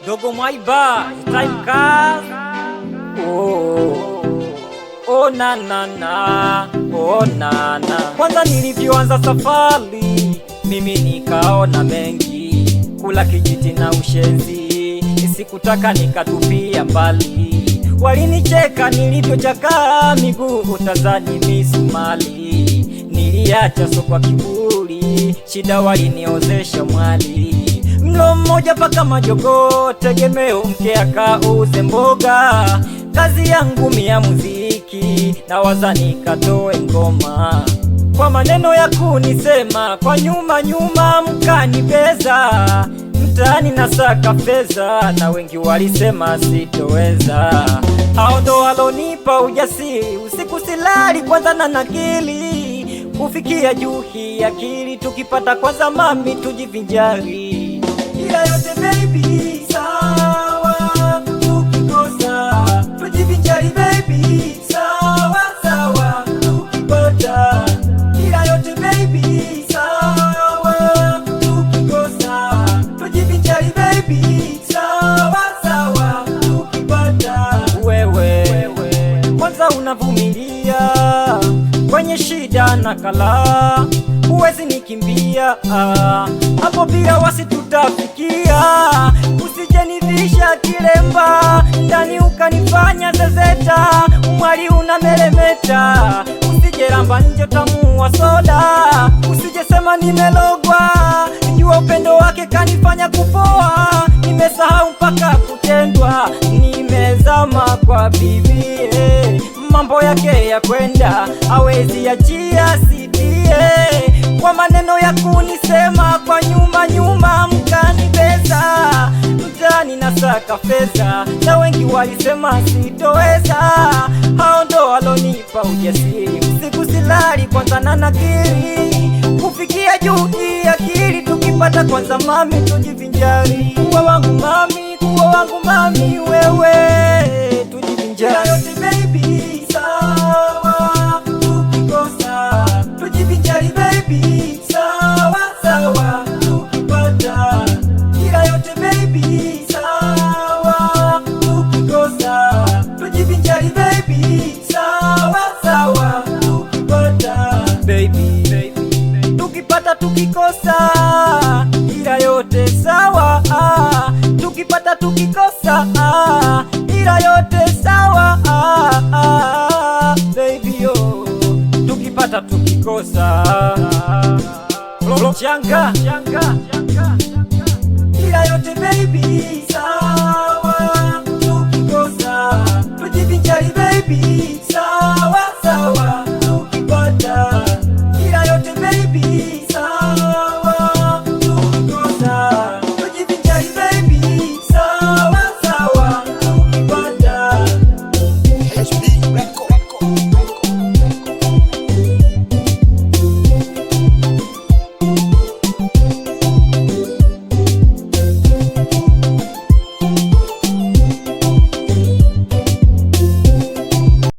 Dogo Mwaiba, time card. Oh na na na, oh na na. Kwanza nilivyoanza safari, mimi nikaona mengi, kula kijiti na ushenzi, sikutaka nikatupia mbali. Walinicheka nilivyochakaa miguu utazani misumali, niliacha so kwa kiburi, shida waliniozesha mwali. Mlo mmoja paka majogo, tegemeo mke akauze mboga. Kazi yangu mia muziki, na waza nikatoe ngoma. Kwa maneno ya kunisema, kwa nyuma nyuma mkanibeza. Mtaani nasaka fedha, na wengi walisema sitoweza. Hao ndo walonipa ujasiri, usiku silali kwanza na nakili. Kufikia juu hii akili, tukipata kwanza mami tujivinjari. Ila yote baby sawa, tukikosa tujivinjari baby sawa sawa, tukipata. Ila yote baby sawa, tukikosa tujivinjari baby sawa sawa, tukipata. Wewe kwanza unavumilia kwenye shida na kala, huwezi nikimbia hapo bila wasi tutafikia. Usije nivisha kilemba ndani ukanifanya zezeta, mwali unameremeta. Usije ramba nje tamu wa soda, usije sema nimelogwa, jua upendo wake kanifanya kupoa. Nimesahau mpaka kutendwa, nimezama kwa bibi, mambo yake ya kwenda hawezi achia sitie. Kwa maneno ya kunisema, kwa nyuma nyuma mkanibeza. Mtaani nasaka fedha, na wengi walisema sitoweza. Hao ndo walonipa ujasiri, usiku silali kwanza na nakiri. Kufikia juu akili, tukipata kwanza mami tujivinjari. Kuwa wangu mami wewe, tujivinjari. Yote baby sawa, tukikosa tujivinjari baby sawa sawa, tukipata. Ila yote baby sawa, tukikosa tujivinjari baby sawa sawa, tukipata. Baby tukipata tukikosa, ila yote sawa. Tukipata tukikosa, ila yote sawa. Baby yo, tukipata tukikosa, changa